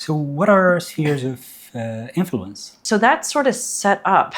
So what are spheres of influence? So that sort of set up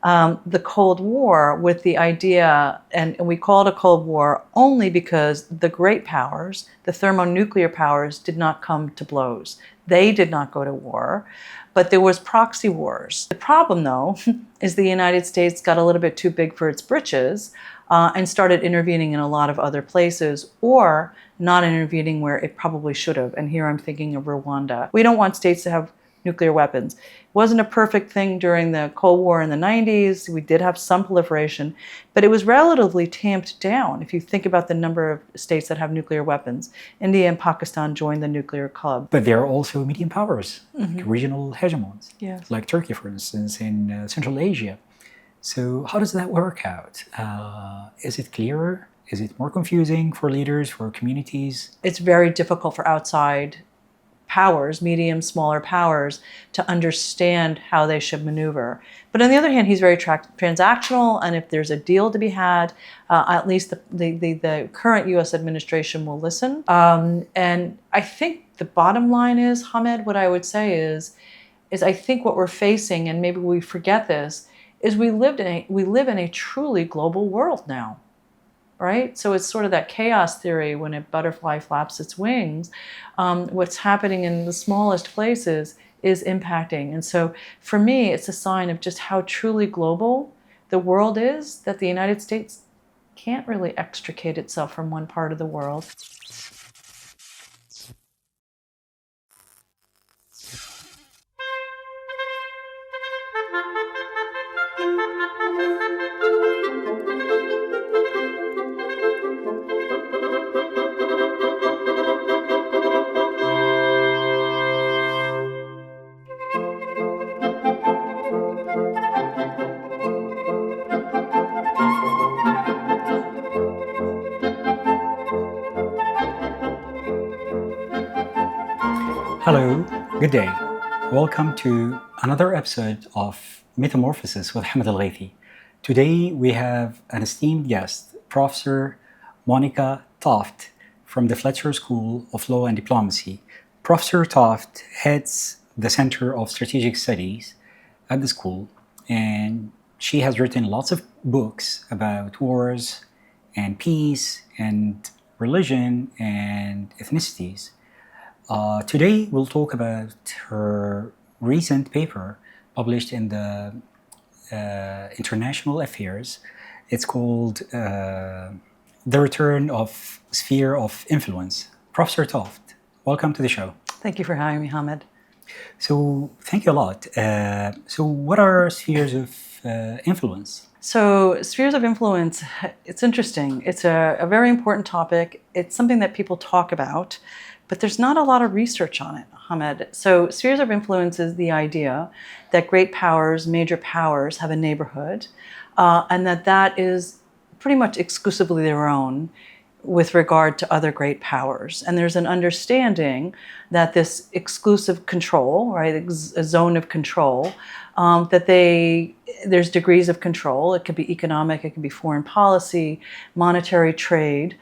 the Cold War with the idea, and we call it a Cold War only because the great powers, the thermonuclear powers, did not come to blows. They did not go to war, but there was proxy wars. The problem, though, is the United States got a little bit too big for its britches and started intervening in a lot of other places, or not intervening where it probably should have. And here I'm thinking of Rwanda. We don't want states to have nuclear weapons. It wasn't a perfect thing during the Cold War in the 90s. We did have some proliferation, but it was relatively tamped down. If you think about the number of states that have nuclear weapons, India and Pakistan joined the nuclear club. But there are also medium powers, like regional hegemons, Yes. like Turkey, for instance, in Central Asia. So how does that work out? Is it clearer? Is it more confusing for leaders, for communities? It's very difficult for outside powers, medium, smaller powers, to understand how they should maneuver. But on the other hand, he's very transactional, and if there's a deal to be had, at least the current U.S. administration will listen. And I think the bottom line is, Hamed, what I would say is I think what we're facing, and maybe we forget this, is we live in a truly global world now. Right? So it's sort of that chaos theory when a butterfly flaps its wings. What's happening in the smallest places is impacting. And so for me, it's a sign of just how truly global the world is, that the United States can't really extricate itself from one part of the world. Hello, good day. Welcome to another episode of Metamorphosis with Hamed Al Ghaithi. Today we have an esteemed guest, Professor Monica Toft from the Fletcher School of Law and Diplomacy. Professor Toft heads the Center of Strategic Studies at the school, and she has written lots of books about wars and peace and religion and ethnicities. Today we'll talk about her recent paper published in the International Affairs. It's called The Return of Sphere of Influence. Professor Toft, welcome to the show. Thank you for having me, Hamed. So thank you a lot. So what are spheres of influence? So spheres of influence, it's interesting. It's a very important topic. It's something that people talk about, but there's not a lot of research on it, Hamed. So spheres of influence is the idea that great powers, major powers, have a neighborhood, and that is pretty much exclusively their own with regard to other great powers. And there's an understanding that this exclusive control, right, a zone of control, there's degrees of control. It could be economic, it could be foreign policy, monetary, trade,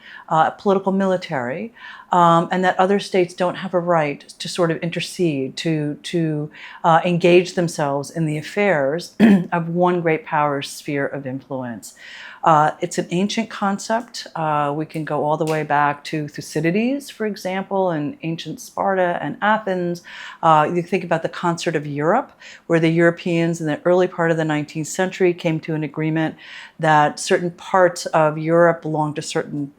political, military, and that other states don't have a right to sort of intercede, to engage themselves in the affairs of one great power's sphere of influence. It's an ancient concept. We can go all the way back to Thucydides, for example, in ancient Sparta and Athens. You think about the concert of Europe, where the Europeans in the early part of the 19th century came to an agreement that certain parts of Europe belonged to certain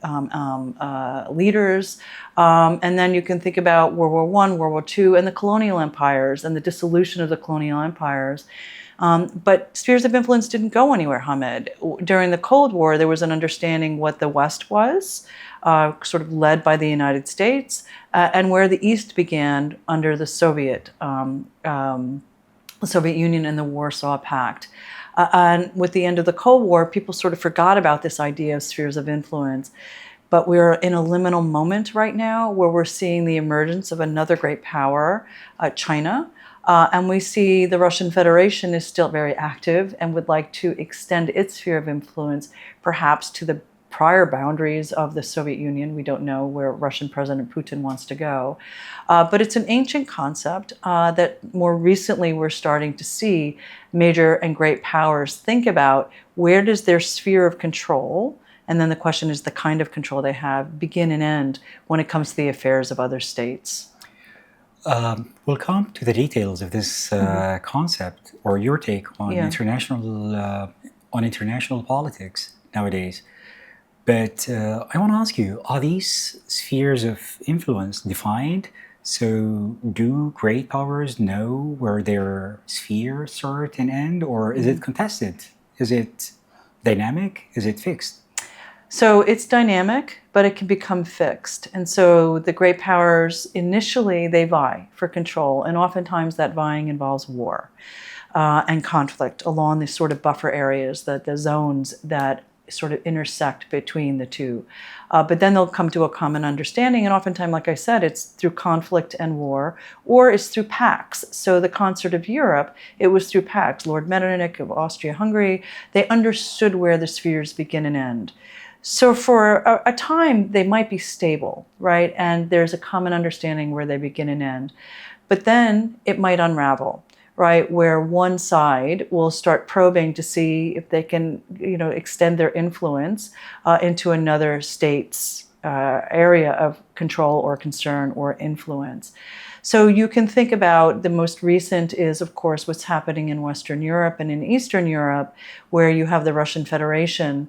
leaders. And then you can think about World War I, World War II, and the colonial empires and the dissolution of the colonial empires. But spheres of influence didn't go anywhere, Hamed. During the Cold War, there was an understanding what the West was, sort of led by the United States, and where the East began under the Soviet Union and the Warsaw Pact. And with the end of the Cold War, people sort of forgot about this idea of spheres of influence. But we're in a liminal moment right now where we're seeing the emergence of another great power, China. And we see the Russian Federation is still very active and would like to extend its sphere of influence perhaps to the prior boundaries of the Soviet Union. We don't know where Russian President Putin wants to go. But it's an ancient concept that more recently we're starting to see major and great powers think about where does their sphere of control, and then the question is the kind of control they have, begin and end when it comes to the affairs of other states. We'll come to the details of this concept, or your take on international politics nowadays. But I want to ask you, are these spheres of influence defined? So do great powers know where their sphere start and end, or is it contested? Is it dynamic? Is it fixed? So it's dynamic, but it can become fixed. And so the great powers, initially, they vie for control. And oftentimes that vying involves war and conflict along these sort of buffer areas, the zones that sort of intersect between the two. But then they'll come to a common understanding. And oftentimes, like I said, it's through conflict and war, or it's through pacts. So the Concert of Europe, it was through pacts. Lord Metternich of Austria-Hungary, they understood where the spheres begin and end. So for a time, they might be stable, right? And there's a common understanding where they begin and end. But then it might unravel, right? Where one side will start probing to see if they can, extend their influence into another state's area of control or concern or influence. So you can think about the most recent is, of course, what's happening in Western Europe and in Eastern Europe, where you have the Russian Federation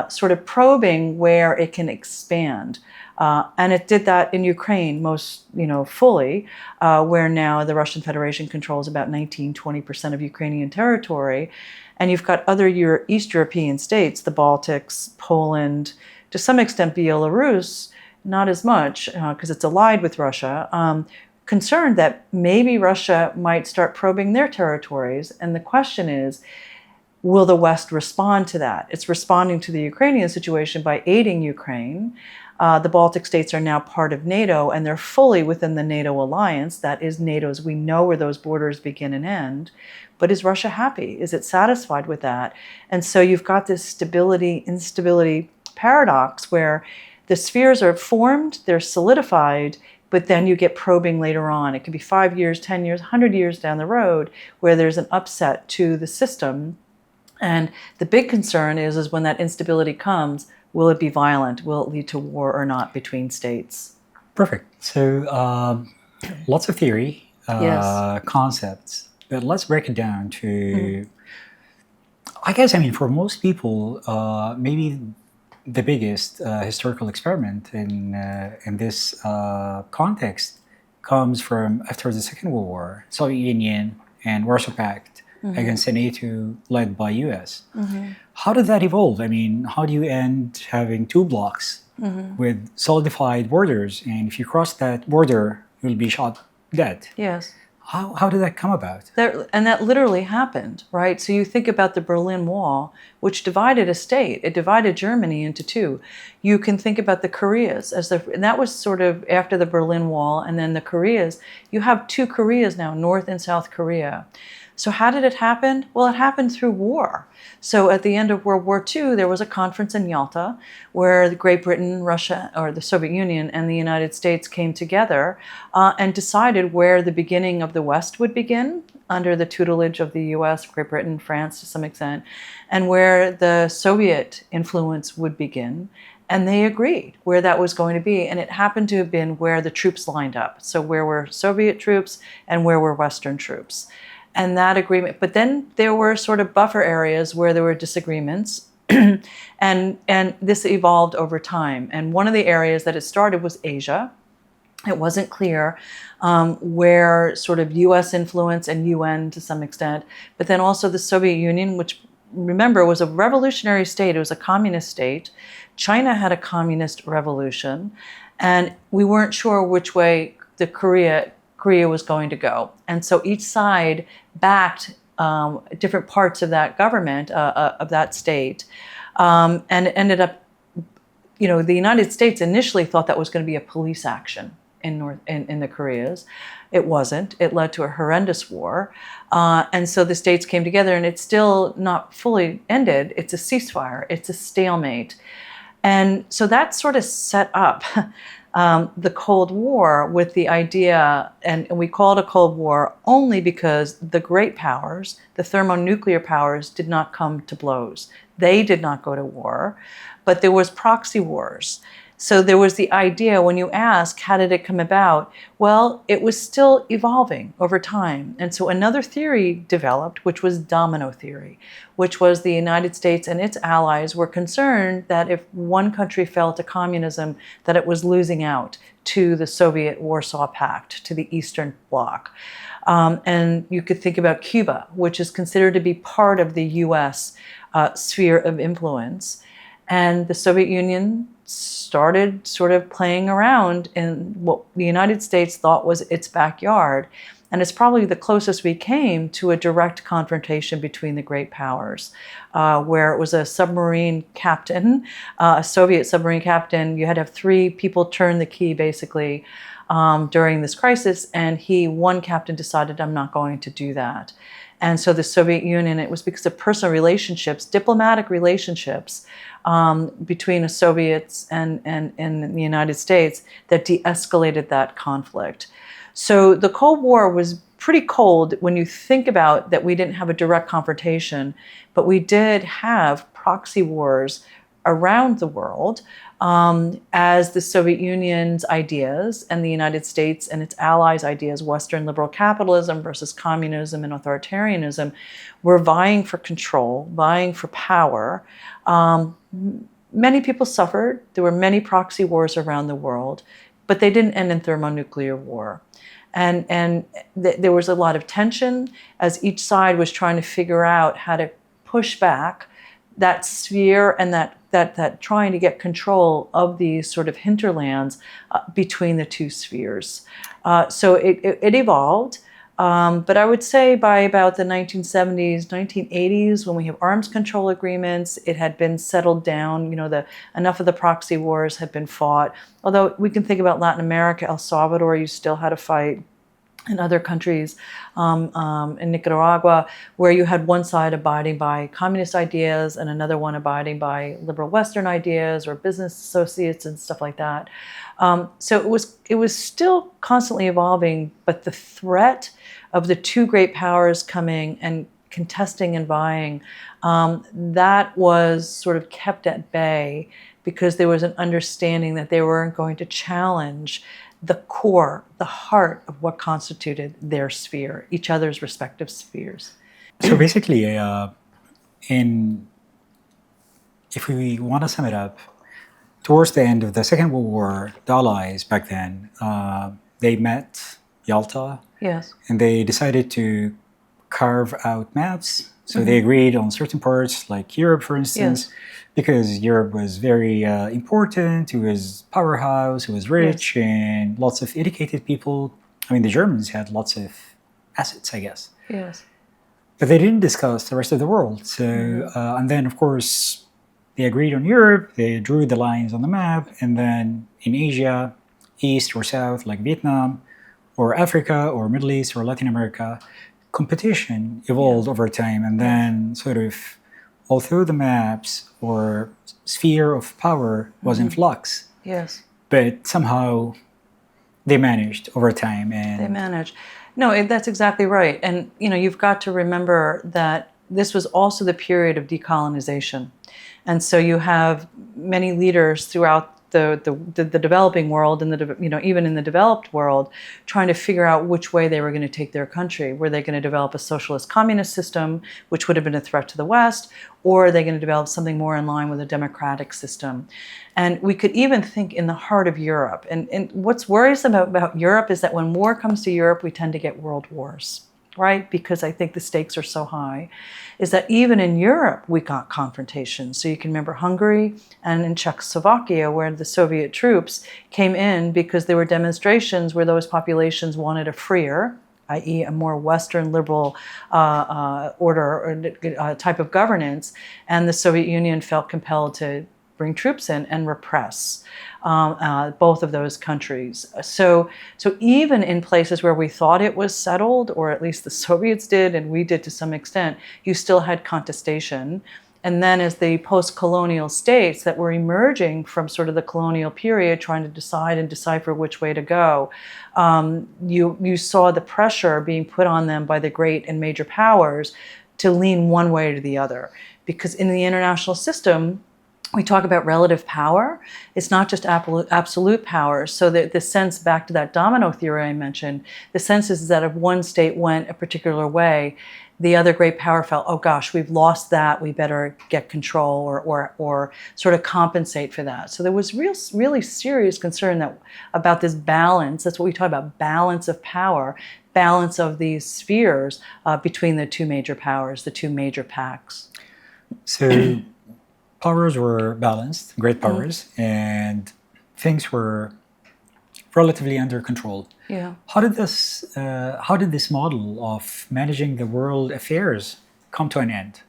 sort of probing where it can expand. And it did that in Ukraine most, fully, where now the Russian Federation controls about 19-20% of Ukrainian territory. And you've got other East European states, the Baltics, Poland, to some extent Belarus, not as much because it's allied with Russia, concerned that maybe Russia might start probing their territories. And the question is, will the West respond to that? It's responding to the Ukrainian situation by aiding Ukraine. The Baltic states are now part of NATO, and they're fully within the NATO alliance. That is NATO's. We know where those borders begin and end. But is Russia happy? Is it satisfied with that? And so you've got this stability-instability paradox where the spheres are formed, they're solidified, but then you get probing later on. It could be 5 years, 10 years, 100 years down the road where there's an upset to the system. And the big concern is when that instability comes, will it be violent? Will it lead to war or not between states? Perfect. So lots of theory, concepts, but let's break it down to, I guess, for most people, maybe the biggest historical experiment in this context comes from after the Second World War, Soviet Union and Warsaw Pact against the NATO led by US. How did that evolve? How do you end having two blocks with solidified borders, and if you cross that border, you'll be shot dead? Yes. How did that come about? And that literally happened, right? So you think about the Berlin Wall, which divided a state. It divided Germany into two. You can think about the Koreas, and that was sort of after the Berlin Wall, and then the Koreas. You have two Koreas now, North and South Korea. So how did it happen? Well, it happened through war. So at the end of World War II, there was a conference in Yalta where Great Britain, Russia, or the Soviet Union, and the United States came together and decided where the beginning of the West would begin under the tutelage of the US, Great Britain, France to some extent, and where the Soviet influence would begin. And they agreed where that was going to be. And it happened to have been where the troops lined up. So where were Soviet troops and where were Western troops. And that agreement, but then there were sort of buffer areas where there were disagreements, and this evolved over time. And one of the areas that it started was Asia. It wasn't clear where sort of U.S. influence and UN to some extent, but then also the Soviet Union, which, remember, was a revolutionary state. It was a communist state. China had a communist revolution, and we weren't sure which way the Korea was going to go. And so each side backed different parts of that government, of that state, and it ended up, the United States initially thought that was going to be a police action in the Koreas. It wasn't. It led to a horrendous war. And so the states came together, and it's still not fully ended. It's a ceasefire. It's a stalemate. And so that sort of set up the Cold War with the idea, and we call it a Cold War only because the great powers, the thermonuclear powers, did not come to blows. They did not go to war, but there was proxy wars. So there was the idea, when you ask, how did it come about? Well, it was still evolving over time. And so another theory developed, which was domino theory, which was the United States and its allies were concerned that if one country fell to communism, that it was losing out to the Soviet Warsaw Pact, to the Eastern Bloc. And you could think about Cuba, which is considered to be part of the US sphere of influence. And the Soviet Union started sort of playing around in what the United States thought was its backyard. And it's probably the closest we came to a direct confrontation between the great powers, where it was a submarine captain, a Soviet submarine captain. You had to have three people turn the key, basically, during this crisis. And one captain decided, I'm not going to do that. And so the Soviet Union, it was because of personal relationships, diplomatic relationships between the Soviets and the United States that de-escalated that conflict. So the Cold War was pretty cold when you think about that we didn't have a direct confrontation, but we did have proxy wars around the world as the Soviet Union's ideas and the United States and its allies' ideas, Western liberal capitalism versus communism and authoritarianism, were vying for control, vying for power. Many people suffered. There were many proxy wars around the world, but they didn't end in thermonuclear war. And there was a lot of tension as each side was trying to figure out how to push back that sphere and that trying to get control of these sort of hinterlands between the two spheres. So it evolved. But I would say by about the 1970s, 1980s, when we have arms control agreements, it had been settled down. Enough of the proxy wars had been fought. Although we can think about Latin America, El Salvador, you still had a fight. In other countries, in Nicaragua, where you had one side abiding by communist ideas and another one abiding by liberal Western ideas or business associates and stuff like that. So it was still constantly evolving, but the threat of the two great powers coming and contesting and vying, that was sort of kept at bay because there was an understanding that they weren't going to challenge the core, the heart of what constituted their sphere, each other's respective spheres. So basically, if we want to sum it up, towards the end of the Second World War, the Allies back then, they met Yalta, yes, and they decided to carve out maps. So they agreed on certain parts, like Europe, for instance, because Europe was very important. It was powerhouse. It was rich and lots of educated people. I mean, the Germans had lots of assets, I guess. Yes. But they didn't discuss the rest of the world. So, and then, of course, they agreed on Europe. They drew the lines on the map. And then in Asia, East or South, like Vietnam, or Africa, or Middle East, or Latin America, competition evolved over time, and then sort of, although the maps or sphere of power was in flux, but somehow they managed over time. And they managed. No, that's exactly right. And you've got to remember that this was also the period of decolonization, and so you have many leaders throughout the developing world and even in the developed world trying to figure out which way they were going to take their country. Were they going to develop a socialist communist system, which would have been a threat to the West, or are they going to develop something more in line with a democratic system? And we could even think in the heart of Europe. And what's worrisome about Europe is that when war comes to Europe, we tend to get world wars. Right? Because I think the stakes are so high, is that even in Europe, we got confrontations. So you can remember Hungary and in Czechoslovakia, where the Soviet troops came in because there were demonstrations where those populations wanted a freer, i.e. a more Western liberal order or type of governance, and the Soviet Union felt compelled to bring troops in and repress both of those countries. So even in places where we thought it was settled, or at least the Soviets did and we did to some extent, you still had contestation. And then as the post-colonial states that were emerging from sort of the colonial period, trying to decide and decipher which way to go, you saw the pressure being put on them by the great and major powers to lean one way or the other. Because in the international system, we talk about relative power. It's not just absolute power. So the sense, back to that domino theory I mentioned, the sense is that if one state went a particular way, the other great power felt, oh gosh, we've lost that, we better get control or sort of compensate for that. So there was really serious concern about this balance. That's what we talk about, balance of power, balance of these spheres between the two major powers, the two major pacts. So powers were balanced, great powers, and things were relatively under control. Yeah. How did this model of managing the world affairs come to an end?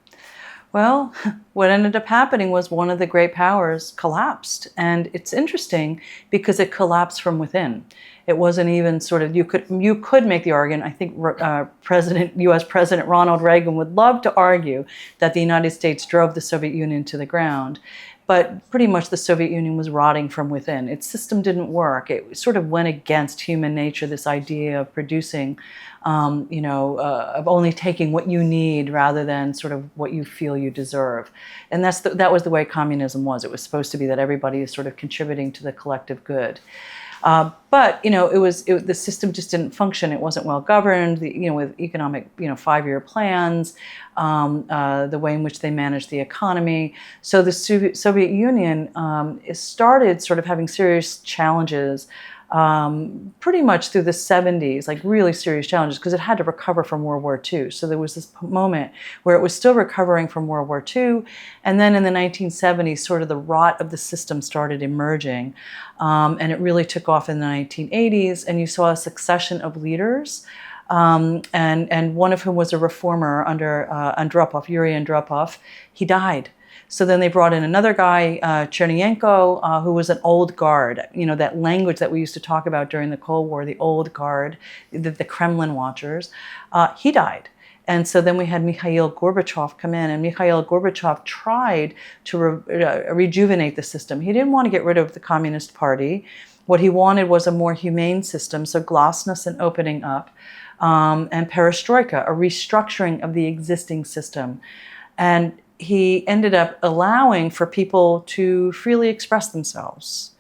Well, what ended up happening was one of the great powers collapsed. And it's interesting because it collapsed from within. It wasn't even sort of, you could make the argument, I think U.S. President Ronald Reagan would love to argue that the United States drove the Soviet Union to the ground. But pretty much the Soviet Union was rotting from within. Its system didn't work. It sort of went against human nature, this idea of producing, of only taking what you need rather than sort of what you feel you deserve. And that was the way communism was. It was supposed to be that everybody is sort of contributing to the collective good. But the system just didn't function. It wasn't well governed. With economic 5-year plans, the way in which they managed the economy. So the Soviet Union started sort of having serious challenges. Pretty much through the 70s, like really serious challenges, because it had to recover from World War II. So there was this moment where it was still recovering from World War II. And then in the 1970s, sort of the rot of the system started emerging. And it really took off in the 1980s. And you saw a succession of leaders, and one of whom was a reformer under Andropov, Yuri Andropov. He died. So then they brought in another guy, Chernyenko, who was an old guard. That language that we used to talk about during the Cold War, the old guard, the Kremlin watchers. He died. And so then we had Mikhail Gorbachev come in, and Mikhail Gorbachev tried to rejuvenate the system. He didn't want to get rid of the Communist Party. What he wanted was a more humane system, so glasnost and opening up, and perestroika, a restructuring of the existing system. And he ended up allowing for people to freely express themselves.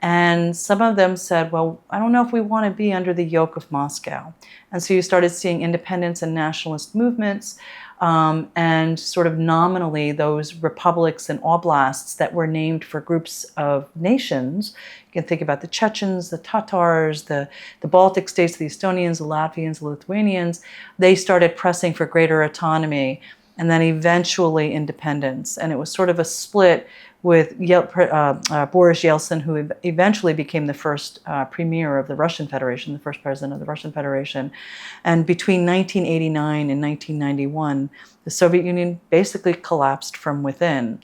And some of them said, well, I don't know if we want to be under the yoke of Moscow. And so you started seeing independence and nationalist movements, and sort of nominally those republics and oblasts that were named for groups of nations. You can think about the Chechens, the Tatars, the Baltic states, the Estonians, the Latvians, the Lithuanians. They started pressing for greater autonomy, and then eventually independence. And it was sort of a split with Boris Yeltsin, who eventually became the first premier of the Russian Federation, the first president of the Russian Federation. And between 1989 and 1991, the Soviet Union basically collapsed from within.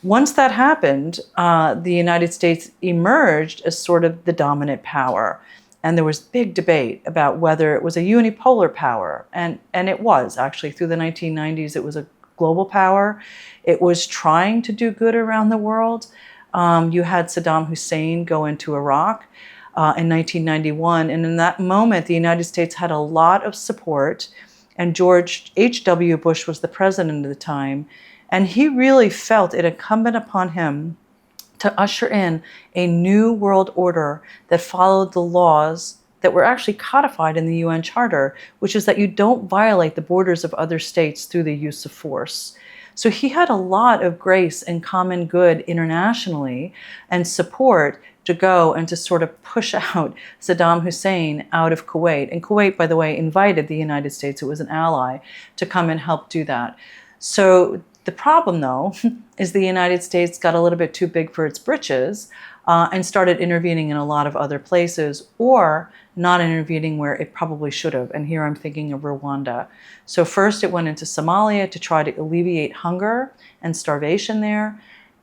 Once that happened, the United States emerged as sort of the dominant power. And there was big debate about whether it was a unipolar power. And it was, actually. Through the 1990s, it was a global power. It was trying to do good around the world. You had Saddam Hussein go into Iraq in 1991. And in that moment, the United States had a lot of support. And George H.W. Bush was the president at the time. And he really felt it incumbent upon him to usher in a new world order that followed the laws that were actually codified in the UN Charter, which is that you don't violate the borders of other states through the use of force. So he had a lot of grace and common good internationally and support to go and to sort of push out Saddam Hussein out of Kuwait. And Kuwait, by the way, invited the United States, who was an ally, to come and help do that. So the problem, though, is the United States got a little bit too big for its britches and started intervening in a lot of other places, or not intervening where it probably should have. And here I'm thinking of Rwanda. So first it went into Somalia to try to alleviate hunger and starvation there.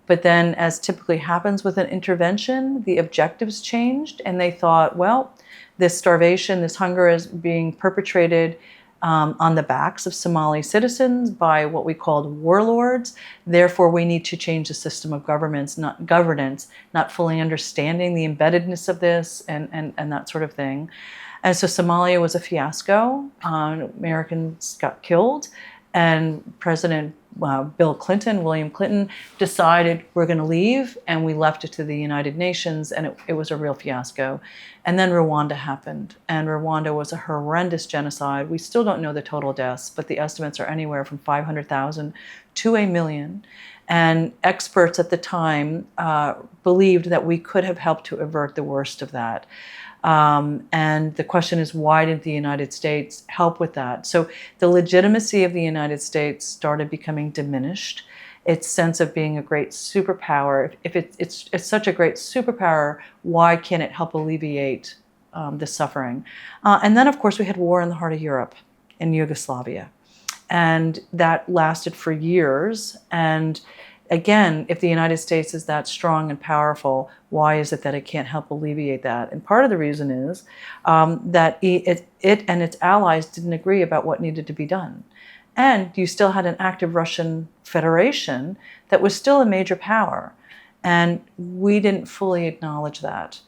But then, as typically happens with an intervention, the objectives changed, and they thought, well, this starvation, this hunger is being perpetrated on the backs of Somali citizens by what we called warlords. Therefore, we need to change the system of governance, not fully understanding the embeddedness of this and that sort of thing. And so Somalia was a fiasco. Americans got killed, and President William Clinton, decided we're going to leave, and we left it to the United Nations, and it was a real fiasco. And then Rwanda happened, and Rwanda was a horrendous genocide. We still don't know the total deaths, but the estimates are anywhere from 500,000 to 1 million. And experts at the time believed that we could have helped to avert the worst of that. And the question is, why didn't the United States help with that? So the legitimacy of the United States started becoming diminished. Its sense of being a great superpower. If it's such a great superpower, why can't it help alleviate the suffering? And then, of course, we had war in the heart of Europe, in Yugoslavia. And that lasted for years. And again, if the United States is that strong and powerful, why is it that it can't help alleviate that? And part of the reason is that it and its allies didn't agree about what needed to be done. And you still had an active Russian Federation that was still a major power. And we didn't fully acknowledge that.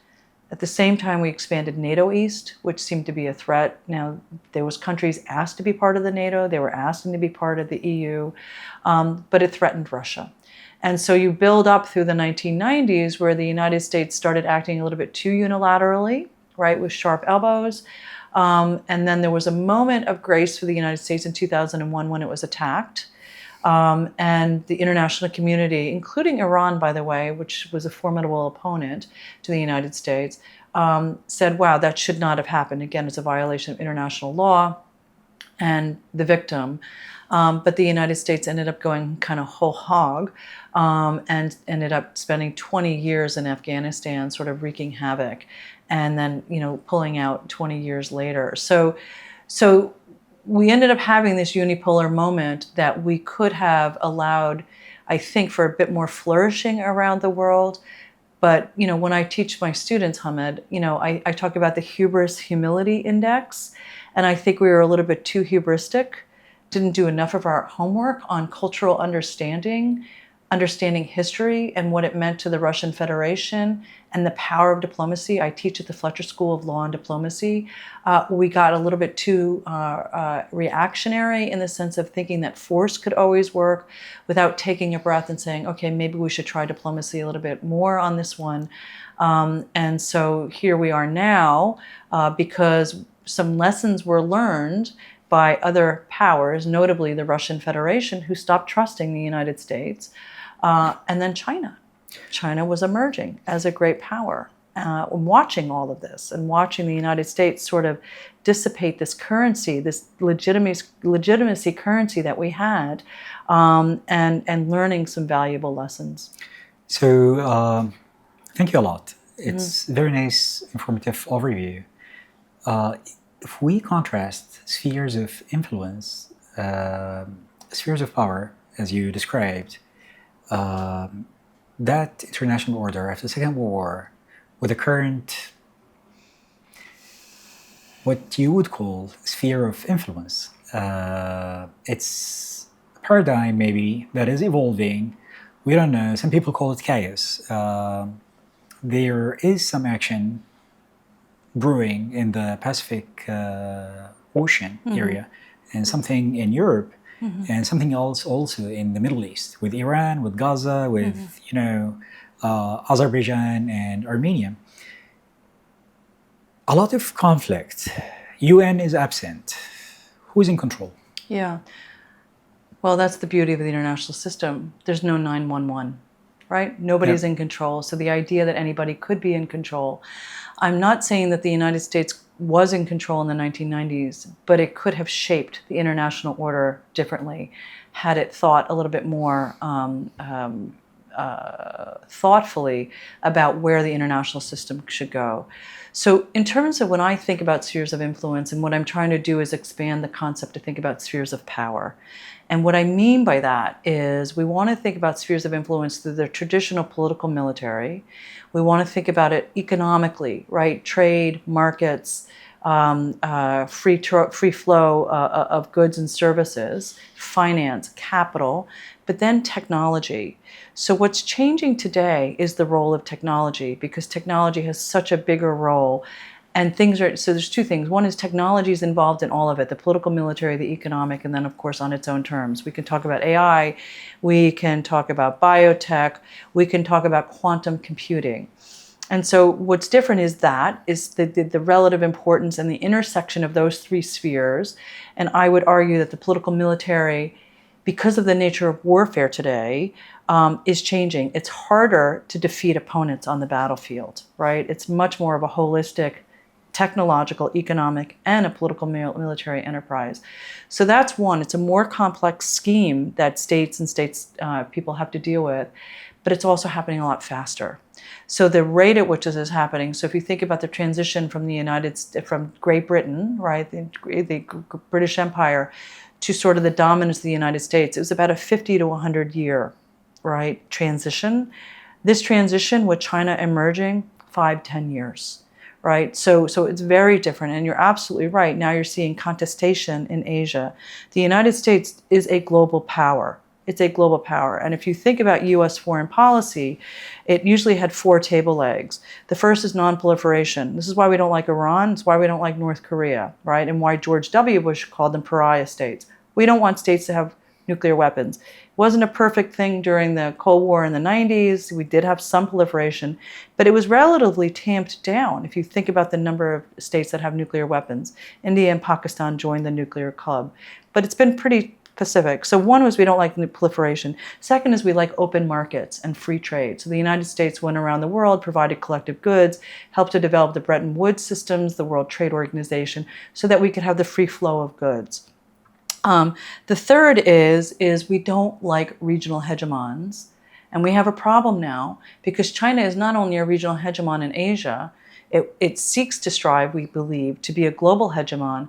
At the same time, we expanded NATO East, which seemed to be a threat. Now, there was countries asked to be part of the NATO. They were asking to be part of the EU, but it threatened Russia. And so you build up through the 1990s where the United States started acting a little bit too unilaterally, right, with sharp elbows. And then there was a moment of grace for the United States in 2001 when it was attacked. And the international community, including Iran, by the way, which was a formidable opponent to the United States, said, wow, that should not have happened. Again, it's a violation of international law and the victim. But the United States ended up going kind of whole hog and ended up spending 20 years in Afghanistan sort of wreaking havoc and then, pulling out 20 years later. So we ended up having this unipolar moment that we could have allowed, I think, for a bit more flourishing around the world. But, when I teach my students, Hamed, I talk about the hubris humility index. And I think we were a little bit too hubristic, didn't do enough of our homework on cultural understanding history and what it meant to the Russian Federation and the power of diplomacy. I teach at the Fletcher School of Law and Diplomacy. We got a little bit too reactionary in the sense of thinking that force could always work without taking a breath and saying, okay, maybe we should try diplomacy a little bit more on this one. And so here we are now because some lessons were learned by other powers, notably the Russian Federation, who stopped trusting the United States, and then China. China was emerging as a great power, watching all of this and watching the United States sort of dissipate this currency, this legitimacy currency that we had, and learning some valuable lessons. So thank you a lot. It's a very nice, informative overview. If we contrast spheres of influence, spheres of power, as you described, that international order after the Second World War with the current, what you would call sphere of influence, it's a paradigm maybe that is evolving. We don't know. Some people call it chaos. There is some action brewing in the Pacific Ocean area, and something in Europe, and something else also in the Middle East, with Iran, with Gaza, with Azerbaijan and Armenia. A lot of conflict. UN is absent. Who's in control? Yeah. Well, that's the beauty of the international system. There's no 911, right? Nobody's in control. So the idea that anybody could be in control. I'm not saying that the United States was in control in the 1990s, but it could have shaped the international order differently had it thought a little bit more thoughtfully about where the international system should go. So in terms of when I think about spheres of influence, and what I'm trying to do is expand the concept to think about spheres of power. And what I mean by that is we want to think about spheres of influence through the traditional political military. We want to think about it economically, right? Trade, markets, free flow of goods and services, finance, capital, but then technology. So what's changing today is the role of technology, because technology has such a bigger role. And so there's two things. One is technology is involved in all of it, the political, military, the economic, and then of course on its own terms. We can talk about AI, we can talk about biotech, we can talk about quantum computing. And so what's different is the relative importance and the intersection of those three spheres. And I would argue that the political, military, because of the nature of warfare today, is changing. It's harder to defeat opponents on the battlefield, right? It's much more of a holistic technological, economic, and a political military enterprise. So that's one. It's a more complex scheme that states people have to deal with, but it's also happening a lot faster. So the rate at which this is happening, so if you think about the transition from from Great Britain, right, the British Empire, to sort of the dominance of the United States, it was about a 50 to 100 year, right, transition. This transition with China emerging, 5-10 years. Right, so it's very different, and you're absolutely right. Now you're seeing contestation in Asia. The United States is a global power. It's a global power, and if you think about U.S. foreign policy, it usually had 4 table legs. The first is non-proliferation. This is why we don't like Iran. It's why we don't like North Korea, right? And why George W. Bush called them pariah states. We don't want states to have nuclear weapons. It wasn't a perfect thing during the Cold War in the 90s. We did have some proliferation, but it was relatively tamped down. If you think about the number of states that have nuclear weapons, India and Pakistan joined the nuclear club, but it's been pretty pacific. So one was we don't like proliferation. Second is we like open markets and free trade. So the United States went around the world, provided collective goods, helped to develop the Bretton Woods systems, the World Trade Organization, so that we could have the free flow of goods. The third is we don't like regional hegemons. And we have a problem now because China is not only a regional hegemon in Asia, it seeks to strive, we believe, to be a global hegemon.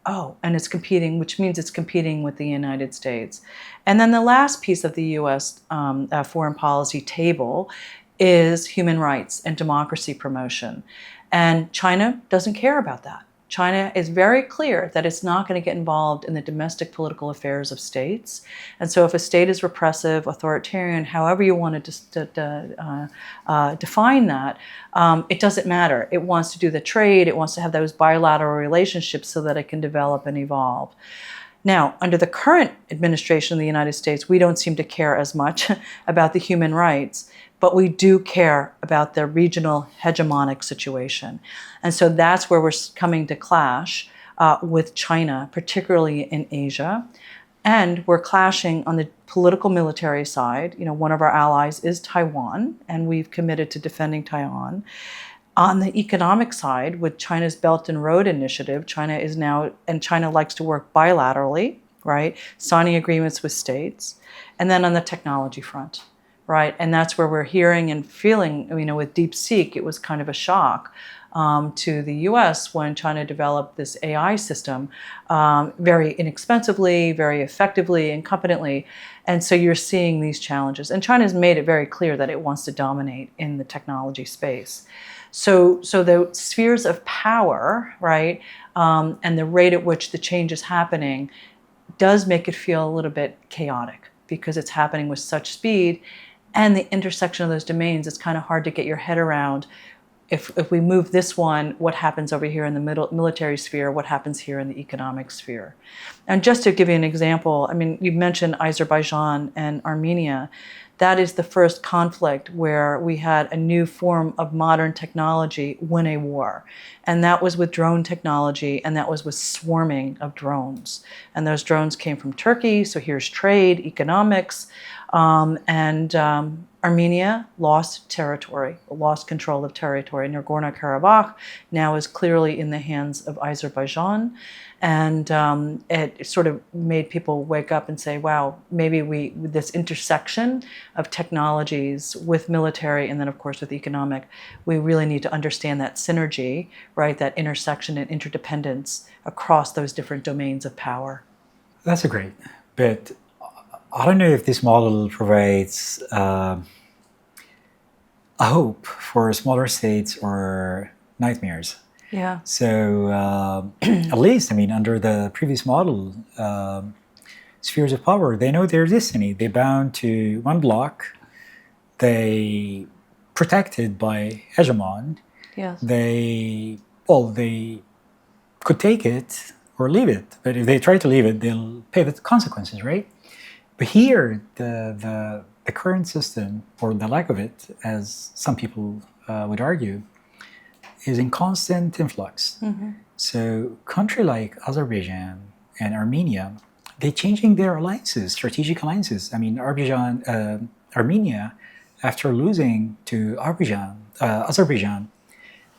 Oh, and it's competing, which means it's competing with the United States. And then the last piece of the U.S. Foreign policy table is human rights and democracy promotion. And China doesn't care about that. China is very clear that it's not going to get involved in the domestic political affairs of states. And so if a state is repressive, authoritarian, however you want to define that, it doesn't matter. It wants to do the trade. It wants to have those bilateral relationships so that it can develop and evolve. Now, under the current administration of the United States, we don't seem to care as much about the human rights, but we do care about the regional hegemonic situation. And so that's where we're coming to clash with China, particularly in Asia. And we're clashing on the political military side. You know, one of our allies is Taiwan, and we've committed to defending Taiwan. On the economic side, with China's Belt and Road Initiative, China likes to work bilaterally, right? Signing agreements with states. And then on the technology front, right? And that's where we're hearing and feeling, you know, with DeepSeek, it was kind of a shock to the US when China developed this AI system very inexpensively, very effectively, and competently. And so you're seeing these challenges. And China's made it very clear that it wants to dominate in the technology space. So the spheres of power, right, and the rate at which the change is happening does make it feel a little bit chaotic because it's happening with such speed. And the intersection of those domains, it's kind of hard to get your head around. If we move this one, what happens over here in the military sphere? What happens here in the economic sphere? And just to give you an example, I mean, you mentioned Azerbaijan and Armenia. That is the first conflict where we had a new form of modern technology win a war. And that was with drone technology, and that was with swarming of drones. And those drones came from Turkey, so here's trade, economics, Armenia lost territory, lost control of territory. Nagorno-Karabakh now is clearly in the hands of Azerbaijan. And it sort of made people wake up and say, wow, maybe this intersection of technologies with military and then, of course, with economic, we really need to understand that synergy, right, that intersection and interdependence across those different domains of power. That's a great bit. I don't know if this model provides a hope for smaller states or nightmares. Yeah. So at least, I mean, under the previous model, spheres of power, they know their destiny. They bound to one block. They protected by hegemon. Yes. They could take it or leave it, but if they try to leave it, they'll pay the consequences, right? But here, the current system, or the lack of it, as some people would argue, is in constant influx. So, country like Azerbaijan and Armenia, they're changing their alliances, strategic alliances. I mean, Armenia, after losing to Azerbaijan,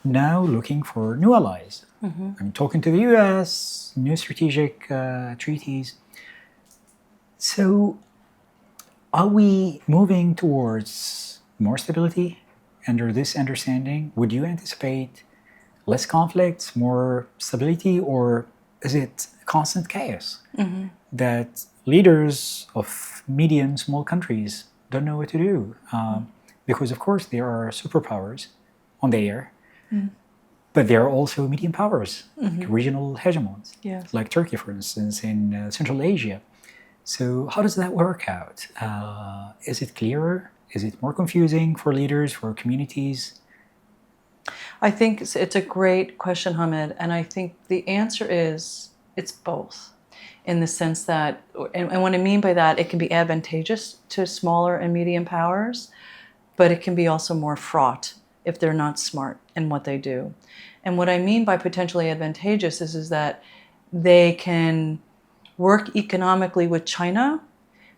now looking for new allies. I'm talking to the U.S., new strategic treaties. So, are we moving towards more stability under this understanding? Would you anticipate less conflicts, more stability, or is it constant chaos that leaders of medium, small countries don't know what to do? Because, of course, there are superpowers on the air, but there are also medium powers, like regional hegemons, Yes. like Turkey, for instance, in Central Asia. So how does that work out? Is it clearer? Is it more confusing for leaders, for communities? I think it's a great question, Hamed, and I think the answer is it's both, in the sense that, and what I mean by that, it can be advantageous to smaller and medium powers, but it can be also more fraught if they're not smart in what they do. And what I mean by potentially advantageous is that they can work economically with China,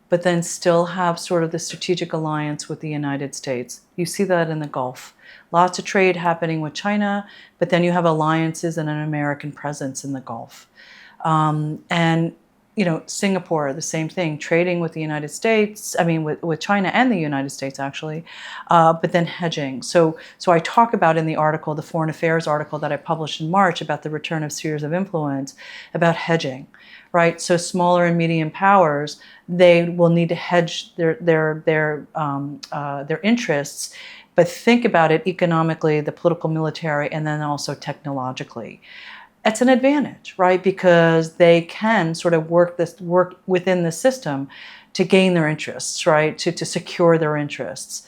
but then still have sort of the strategic alliance with the United States. You see that in the Gulf. Lots of trade happening with China, but then you have alliances and an American presence in the Gulf. And Singapore, the same thing, trading with the United States, with China and the United States, actually, but then hedging. So I talk about in the article, the Foreign Affairs article that I published in March about the return of spheres of influence, about hedging, right? So smaller and medium powers, they will need to hedge their interests, but think about it economically, the political, military, and then also technologically. It's an advantage, right? Because they can sort of work within the system to gain their interests, right? To secure their interests.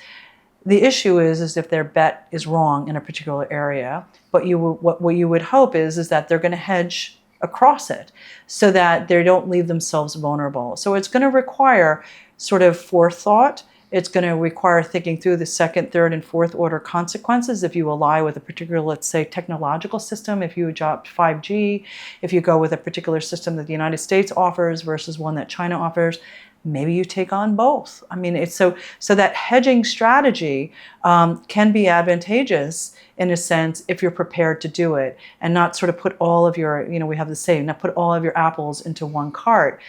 The issue is if their bet is wrong in a particular area, what you would hope is that they're going to hedge across it so that they don't leave themselves vulnerable. So it's going to require sort of forethought. It's going to require thinking through the second, third, and fourth order consequences if you ally with a particular, let's say, technological system, if you adopt 5G, if you go with a particular system that the United States offers versus one that China offers, maybe you take on both. I mean, it's so that hedging strategy can be advantageous in a sense if you're prepared to do it and not sort of put all of your, we have the saying, not put all of your apples into one cart.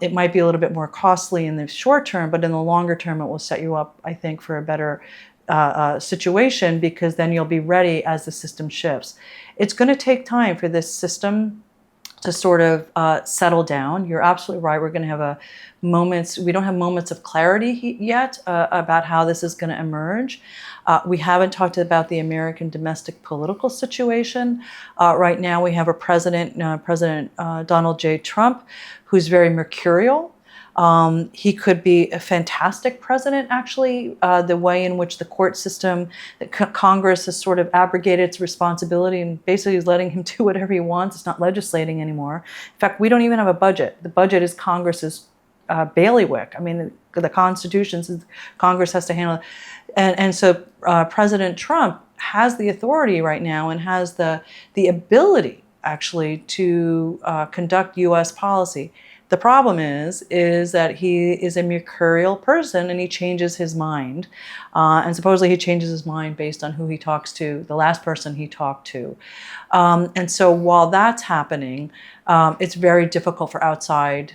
It might be a little bit more costly in the short term, but in the longer term, it will set you up, I think, for a better situation, because then you'll be ready as the system shifts. It's going to take time for this system to sort of settle down. You're absolutely right. We're going to have we don't have moments of clarity yet about how this is going to emerge. We haven't talked about the American domestic political situation. Right now we have a President Donald J. Trump, who's very mercurial. He could be a fantastic president, actually. The way in which the court system, Congress has sort of abrogated its responsibility and basically is letting him do whatever he wants. It's not legislating anymore. In fact, we don't even have a budget. The budget is Congress's bailiwick. I mean, the Constitution says Congress has to handle it. And so President Trump has the authority right now and has the ability, actually, to conduct U.S. policy. The problem is that he is a mercurial person and he changes his mind. And supposedly he changes his mind based on who he talks to, the last person he talked to. And so while that's happening, it's very difficult for outside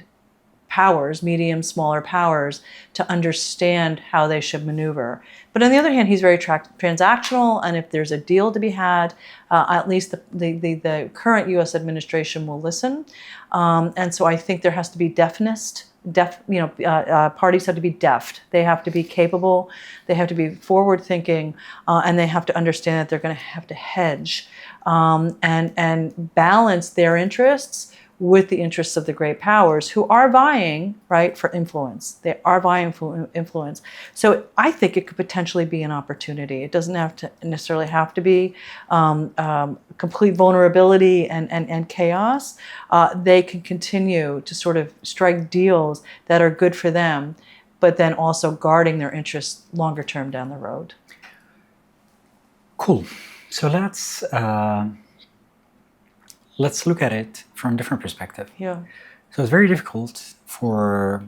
powers, medium, smaller powers, to understand how they should maneuver. But on the other hand, he's very transactional, and if there's a deal to be had, at least the current U.S. administration will listen. And so I think there has to be deafness parties have to be deft. They have to be capable. They have to be forward-thinking, and they have to understand that they're going to have to hedge and balance their interests with the interests of the great powers who are vying, right, for influence. They are vying for influence. So I think it could potentially be an opportunity. It doesn't necessarily have to be complete vulnerability and chaos. They can continue to sort of strike deals that are good for them, but then also guarding their interests longer term down the road. Cool. So let's look at it from a different perspective. Yeah. So it's very difficult for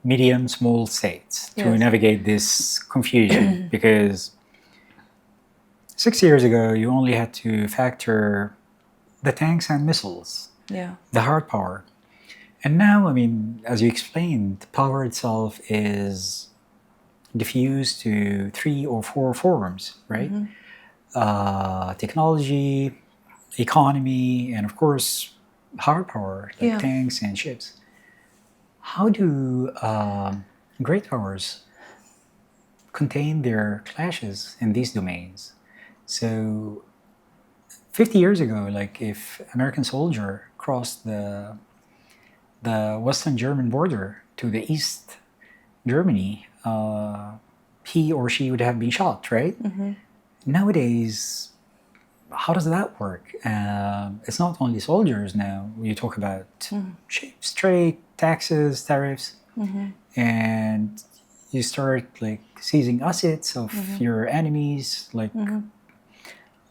medium, small states to navigate this confusion because 6 years ago, you only had to factor the tanks and missiles, the hard power. And now, I mean, as you explained, the power itself is diffused to 3 or 4 forms, right? Technology, economy, and of course, hard power, like tanks and ships. How do great powers contain their clashes in these domains? So 50 years ago, like if American soldier crossed the Western German border to the East Germany, he or she would have been shot, right? Nowadays, how does that work? It's not only soldiers now. You talk about ships, trade, taxes, tariffs, and you start like seizing assets of your enemies, like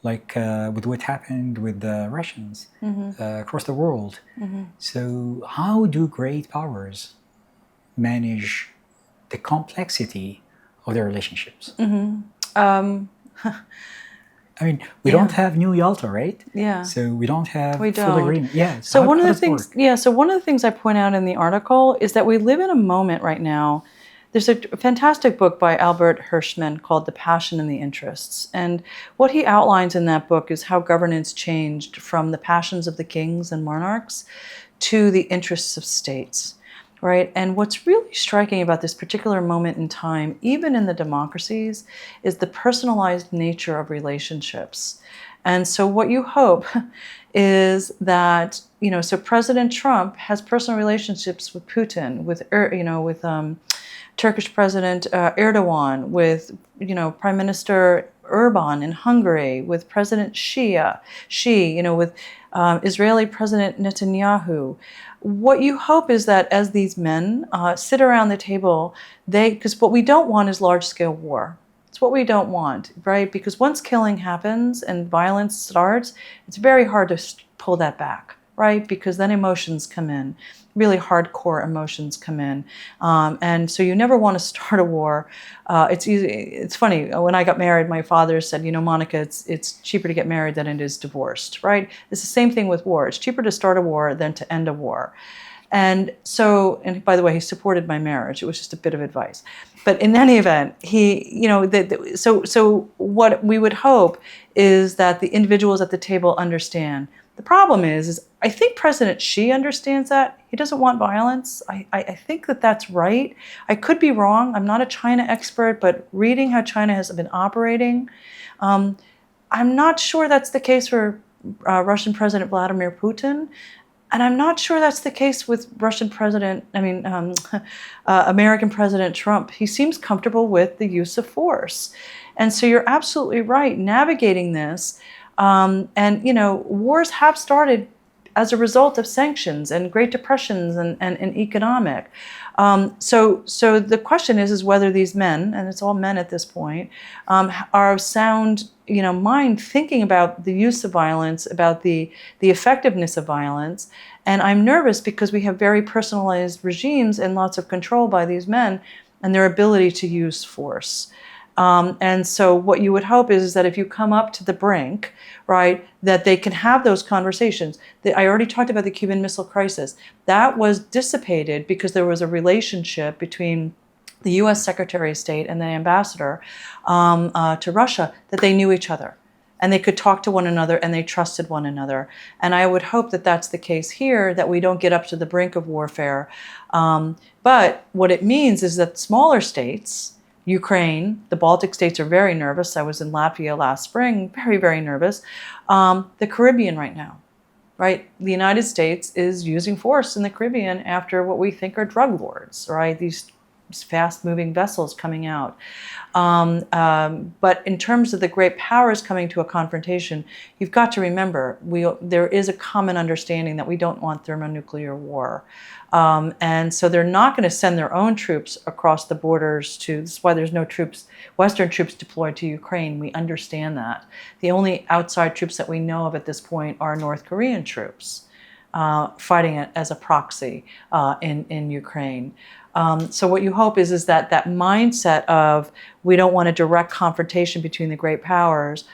with what happened with the Russians across the world. So how do great powers manage the complexity of their relationships? I mean, we don't have New Yalta, right? Yeah. So we don't have We full don't. agreement. Yeah. So how one of the does it things, work? so one of the things I point out in the article is that we live in a moment right now. There's a fantastic book by Albert Hirschman called The Passion and the Interests. And what he outlines in that book is how governance changed from the passions of the kings and monarchs to the interests of states. Right? And what's really striking about this particular moment in time, even in the democracies, is the personalized nature of relationships. And so what you hope is that, so President Trump has personal relationships with Putin, with Turkish President Erdogan, with, Prime Minister Erdogan in Hungary, with President Xi, with Israeli President Netanyahu. What you hope is that as these men sit around the table, because what we don't want is large-scale war. It's what we don't want, right? Because once killing happens and violence starts, it's very hard to pull that back, right? Because then emotions come in, really hardcore emotions come in. And so you never want to start a war. It's funny, when I got married, my father said, Monica, it's cheaper to get married than it is divorced, right? It's the same thing with war. It's cheaper to start a war than to end a war. And so, and by the way, he supported my marriage. It was just a bit of advice. But in any event, so what we would hope is that the individuals at the table understand. The problem is I think President Xi understands that. He doesn't want violence. I think that's right. I could be wrong. I'm not a China expert, but reading how China has been operating, I'm not sure that's the case for Russian President Vladimir Putin. And I'm not sure that's the case with American President Trump. He seems comfortable with the use of force. And so you're absolutely right, navigating this. Wars have started as a result of sanctions and Great Depressions and economic. So the question is whether these men, and it's all men at this point, are of sound, mind thinking about the use of violence, about the effectiveness of violence. And I'm nervous because we have very personalized regimes and lots of control by these men and their ability to use force. And so what you would hope is that if you come up to the brink, right, that they can have those conversations. I already talked about the Cuban Missile Crisis. That was dissipated because there was a relationship between the U.S. Secretary of State and the ambassador to Russia, that they knew each other. and they could talk to one another, and they trusted one another. And I would hope that that's the case here, that we don't get up to the brink of warfare. But what it means is that smaller states, Ukraine, the Baltic states are very nervous. I was in Latvia last spring, very, very nervous. The Caribbean right now, right? The United States is using force in the Caribbean after what we think are drug lords, right? These fast-moving vessels coming out. But in terms of the great powers coming to a confrontation, you've got to remember there is a common understanding that we don't want thermonuclear war. And so they're not going to send their own troops across the borders this is why there's no Western troops deployed to Ukraine. We understand that. The only outside troops that we know of at this point are North Korean troops fighting it as a proxy in Ukraine. So what you hope is that mindset of we don't want a direct confrontation between the great powers,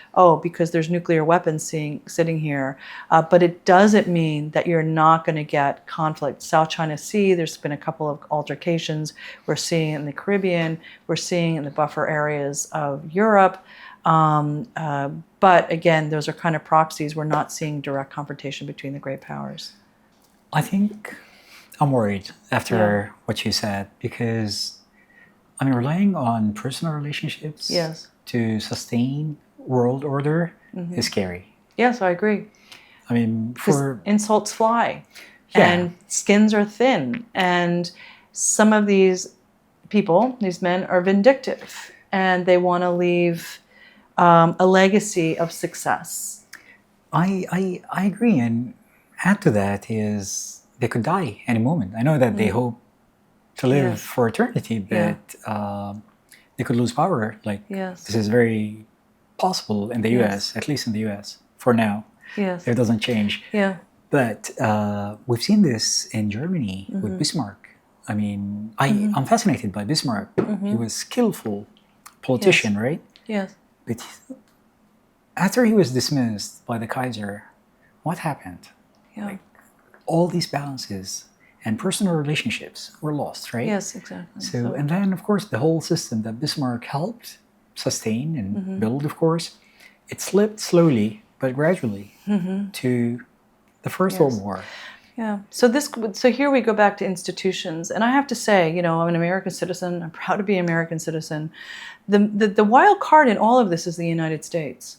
because there's nuclear weapons sitting here, but it doesn't mean that you're not going to get conflict. South China Sea, there's been a couple of altercations. We're seeing it in the Caribbean. We're seeing it in the buffer areas of Europe. But again, those are kind of proxies. We're not seeing direct confrontation between the great powers. I think I'm worried after what you said, because relying on personal relationships to sustain world order is scary. Yes, I agree. For insults fly, and skins are thin, and some of these people, these men, are vindictive, and they want to leave a legacy of success. I agree, and add to that is they could die any moment. I know that they hope to live for eternity, but they could lose power. This is very possible in the U.S., at least in the U.S. for now. Yes. It doesn't change. Yeah. But we've seen this in Germany with Bismarck. I'm fascinated by Bismarck. He was a skillful politician, right? Yes. But after he was dismissed by the Kaiser, what happened? Yeah. All these balances and personal relationships were lost, right? Yes, exactly. So, and then, of course, the whole system that Bismarck helped sustain and build, of course, it slipped slowly but gradually to the First World War. Yeah. So here we go back to institutions, and I have to say, I'm an American citizen. I'm proud to be an American citizen. The wild card in all of this is the United States.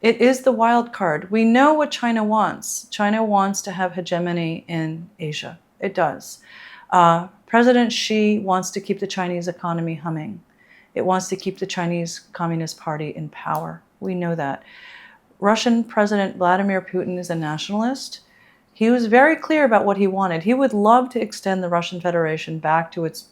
It is the wild card. We know what China wants. China wants to have hegemony in Asia. It does. President Xi wants to keep the Chinese economy humming. It wants to keep the Chinese Communist Party in power. We know that. Russian President Vladimir Putin is a nationalist. He was very clear about what he wanted. He would love to extend the Russian Federation back to its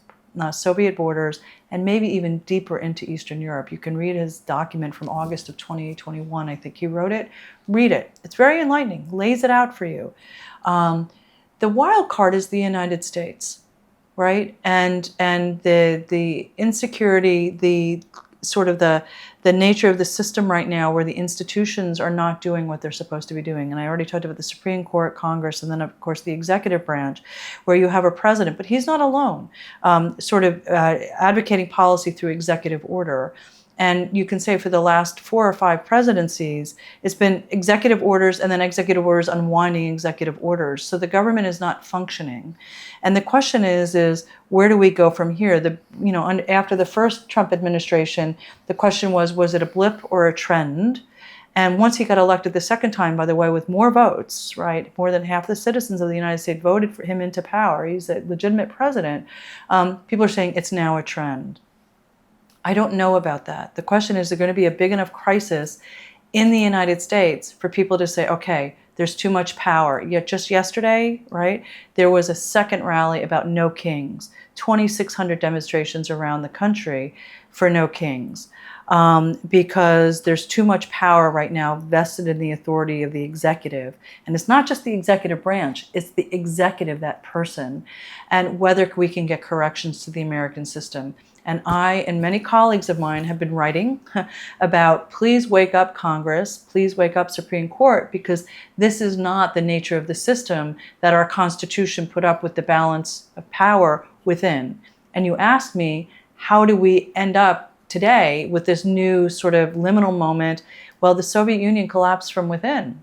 Soviet borders and maybe even deeper into Eastern Europe. You can read his document from August of 2021. I think he wrote it. Read it. It's very enlightening. Lays it out for you. The wild card is the United States, right? And the insecurity, the sort of the nature of the system right now, where the institutions are not doing what they're supposed to be doing. And I already talked about the Supreme Court, Congress, and then of course the executive branch, where you have a president, but he's not alone, advocating policy through executive order. And you can say for the last 4 or 5 presidencies, it's been executive orders and then executive orders unwinding executive orders. So the government is not functioning. And the question is where do we go from here? After the first Trump administration, the question was it a blip or a trend? And once he got elected the second time, by the way, with more votes, right, more than half the citizens of the United States voted for him into power. He's a legitimate president. People are saying it's now a trend. I don't know about that. The question is there going to be a big enough crisis in the United States for people to say, okay, there's too much power. Yet just yesterday, right, there was a second rally about no kings, 2,600 demonstrations around the country for no kings, because there's too much power right now vested in the authority of the executive. And it's not just the executive branch, it's the executive, that person, and whether we can get corrections to the American system. And I and many colleagues of mine have been writing about, please wake up Congress, please wake up Supreme Court, because this is not the nature of the system that our Constitution put up with the balance of power within. And you asked me, how do we end up today with this new sort of liminal moment Well, the Soviet Union collapsed from within,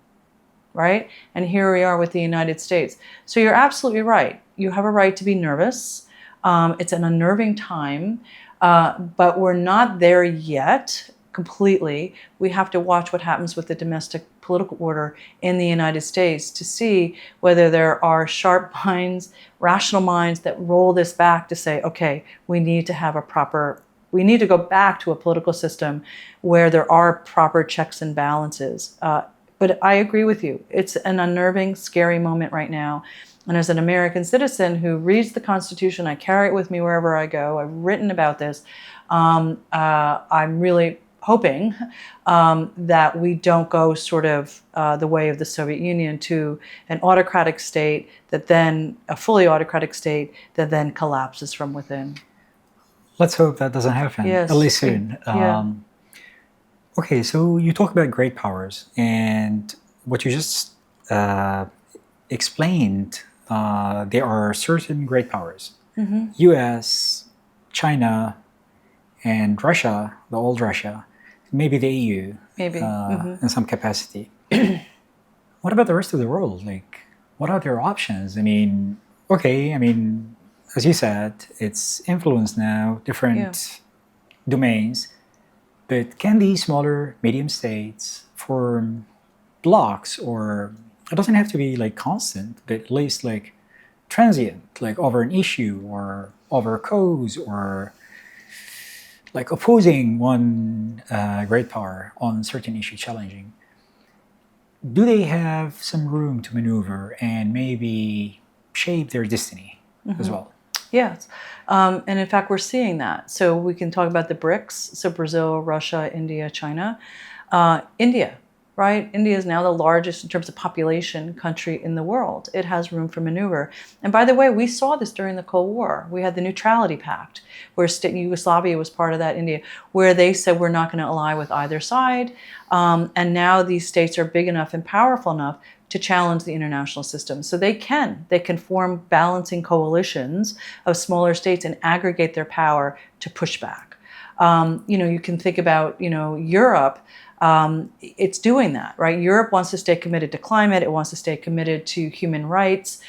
right? And here we are with the United States. So you're absolutely right. You have a right to be nervous. It's an unnerving time, but we're not there yet completely. We have to watch what happens with the domestic political order in the United States to see whether there are sharp minds, rational minds that roll this back to say, okay, we need to go back to a political system where there are proper checks and balances. But I agree with you. It's an unnerving, scary moment right now. And as an American citizen who reads the Constitution, I carry it with me wherever I go. I've written about this. I'm really hoping that we don't go sort of the way of the Soviet Union to an autocratic state a fully autocratic state that then collapses from within. Let's hope that doesn't happen, Yes. at least soon. Yeah. Okay, so you talk about great powers, and what you just explained, there are certain great powers. US, China, and Russia, the old Russia, maybe the EU, Maybe. in some capacity. What about the rest of the world? Like, what are their options? I mean, as you said, it's influenced now, different domains. But can these smaller, medium states form blocks, or it doesn't have to be like constant, but at least like transient, like over an issue or over a cause, or like opposing one great power on certain issue, challenging? Do they have some room to maneuver and maybe shape their destiny as well? Yes. And in fact, we're seeing that. So we can talk about the BRICS. So Brazil, Russia, India, China. India, right? India is now the largest in terms of population country in the world. It has room for maneuver. And by the way, we saw this during the Cold War. We had the Neutrality Pact, where Yugoslavia was part of that, India, where they said we're not going to ally with either side. And now these states are big enough and powerful enough to challenge the international system. So they can form balancing coalitions of smaller states and aggregate their power to push back. You can think about, Europe. It's doing that, right? Europe wants to stay committed to climate. It wants to stay committed to human rights,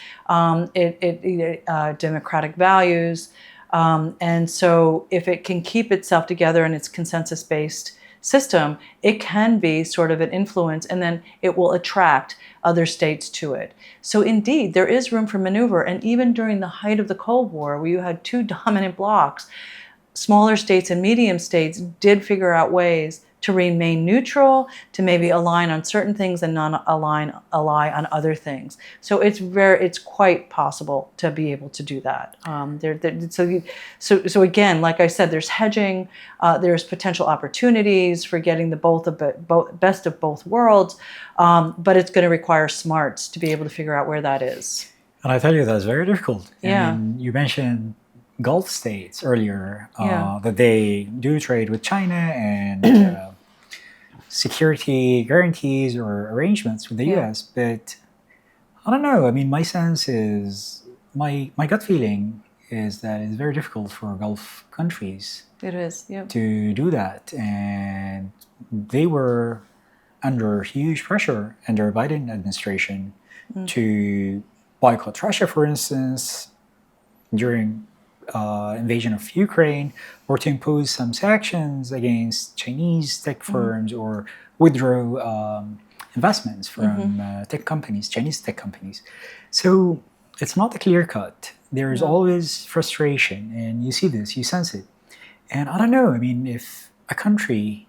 democratic values. And so if it can keep itself together in its consensus-based system, it can be sort of an influence, and then it will attract other states to it. So indeed, there is room for maneuver. And even during the height of the Cold War, where you had two dominant blocs, smaller states and medium states did figure out ways to remain neutral, to maybe align on certain things and not ally on other things. So it's quite possible to be able to do that. So again, like I said, there's hedging, there's potential opportunities for getting the best of both worlds, but it's going to require smarts to be able to figure out where that is. And I tell you, that's very difficult. Yeah. And you mentioned Gulf states earlier, that they do trade with China and security guarantees or arrangements with the US. But I don't know. I mean, my sense is, my gut feeling is that it's very difficult for Gulf countries It is, to do that. And they were under huge pressure under Biden administration to boycott Russia, for instance, during invasion of Ukraine, or to impose some sanctions against Chinese tech firms, or withdraw investments from tech companies, Chinese tech companies. So it's not a clear cut. There is always frustration, and you see this, you sense it. And I don't know, I mean, if a country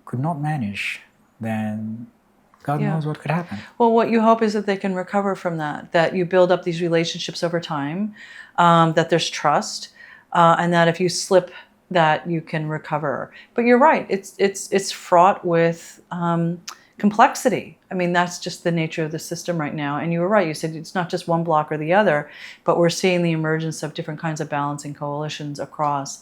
could not manage, then God knows what could happen. Well, what you hope is that they can recover from that you build up these relationships over time, that there's trust, and that if you slip, that you can recover. But you're right, it's fraught with complexity. I mean, that's just the nature of the system right now. And you were right, you said it's not just one block or the other, but we're seeing the emergence of different kinds of balancing coalitions across.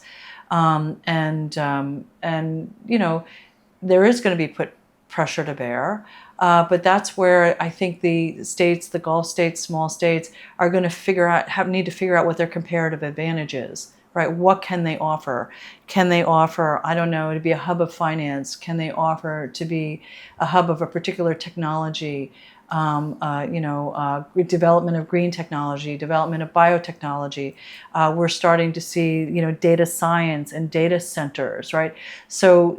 There is going to be put pressure to bear. But that's where I think the states, the Gulf states, small states, are going to need to figure out what their comparative advantage is, right? What can they offer? Can they offer, I don't know, to be a hub of finance? Can they offer to be a hub of a particular technology? Development of green technology, development of biotechnology. We're starting to see, data science and data centers, right? So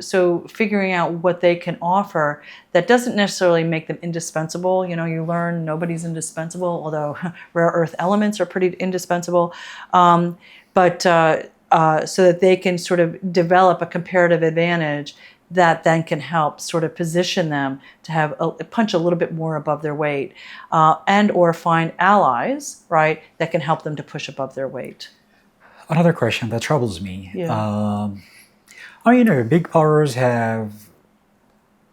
figuring out what they can offer that doesn't necessarily make them indispensable. You learn nobody's indispensable, although rare earth elements are pretty indispensable. But so that they can sort of develop a comparative advantage that then can help sort of position them to have punch a little bit more above their weight, and or find allies, right, that can help them to push above their weight. Another question that troubles me. Yeah. Big powers have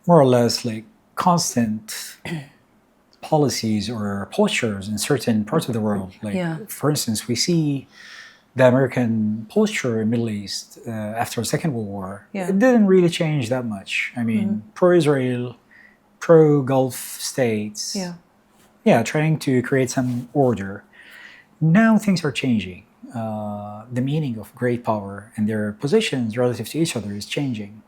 more or less like constant policies or postures in certain parts of the world. Like, Yeah. for instance, we see the American posture in Middle East after the Second World War. Yeah. It didn't really change that much. I mean, pro-Israel, pro-Gulf states. Yeah. Trying to create some order. Now things are changing. The meaning of great power and their positions relative to each other is changing.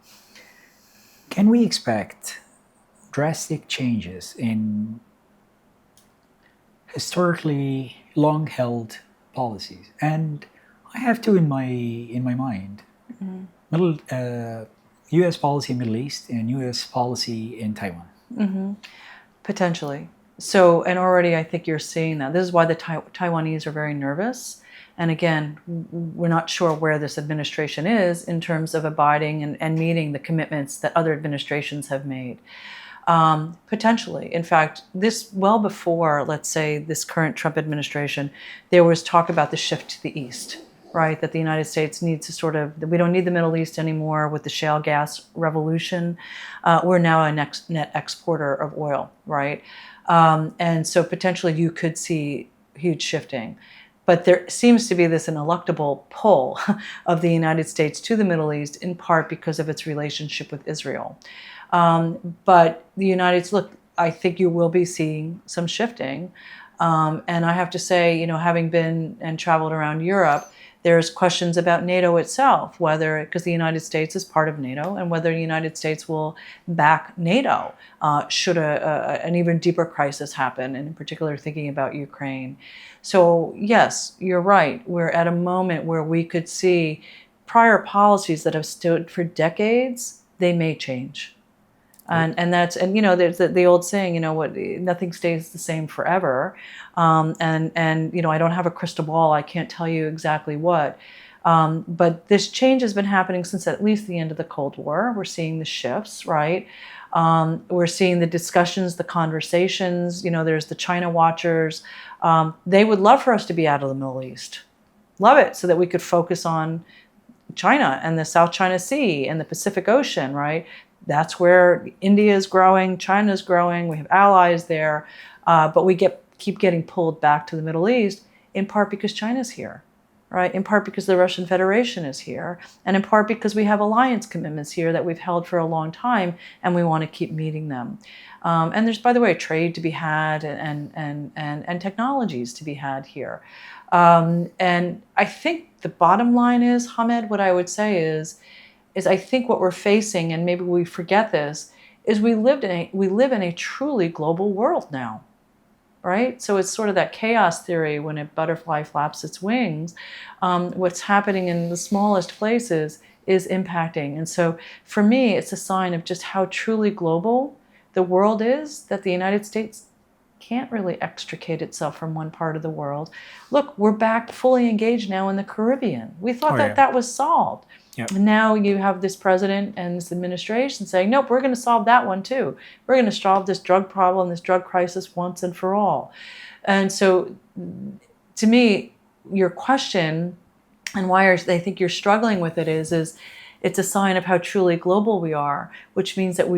Can we expect drastic changes in historically long-held policies? And I have two in my mind: U.S. policy in Middle East and U.S. policy in Taiwan. Potentially. So, and already I think you're seeing that. This is why the Taiwanese are very nervous. And again, we're not sure where this administration is in terms of abiding and meeting the commitments that other administrations have made. Potentially. In fact, this well before, let's say, this current Trump administration, there was talk about the shift to the east, right? That the United States needs to we don't need the Middle East anymore with the shale gas revolution. We're now a net exporter of oil, right? And so potentially you could see huge shifting. But there seems to be this ineluctable pull of the United States to the Middle East, in part because of its relationship with Israel. But the United States, I think you will be seeing some shifting. And I have to say, having been and traveled around Europe, there's questions about NATO itself, because the United States is part of NATO, and whether the United States will back NATO should an even deeper crisis happen, and in particular thinking about Ukraine. So yes, you're right. We're at a moment where we could see prior policies that have stood for decades, they may change. And there's the old saying, nothing stays the same forever. And I don't have a crystal ball. I can't tell you exactly what. But this change has been happening since at least the end of the Cold War. We're seeing the shifts, right? We're seeing the discussions, the conversations. There's the China watchers. They would love for us to be out of the Middle East. Love it, so that we could focus on China and the South China Sea and the Pacific Ocean, right? That's where India is growing, China is growing, we have allies there, but we keep getting pulled back to the Middle East, in part because China's here, right? In part because the Russian Federation is here, and in part because we have alliance commitments here that we've held for a long time, and we want to keep meeting them. And there's, by the way, trade to be had and technologies to be had here. And I think the bottom line is, Hamed, what I would say is I think what we're facing, and maybe we forget this, is we live in a truly global world now, right? So it's sort of that chaos theory when a butterfly flaps its wings. What's happening in the smallest places is impacting. And so for me, it's a sign of just how truly global the world is, that the United States can't really extricate itself from one part of the world. Look, we're back fully engaged now in the Caribbean. We thought that was solved. Yep. And now you have this president and this administration saying, nope, we're going to solve that one too. We're going to solve this drug problem, this drug crisis once and for all. And so to me, your question and why I think you're struggling with it is it's a sign of how truly global we are, which means that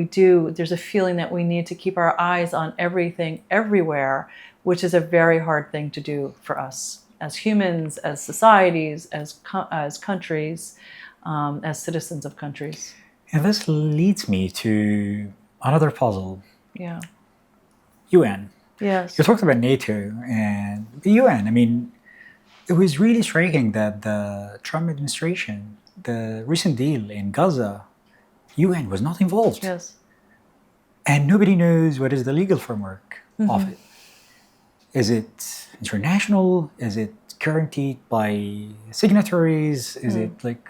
there's a feeling that we need to keep our eyes on everything, everywhere, which is a very hard thing to do for us as humans, as societies, as countries, as citizens of countries. And this leads me to another puzzle. Yeah. UN. Yes. You talked about NATO and the UN. I mean, it was really striking that the Trump administration, the recent deal in Gaza, UN was not involved. Yes. And nobody knows what is the legal framework of it. Is it international? Is it guaranteed by signatories? Is it like,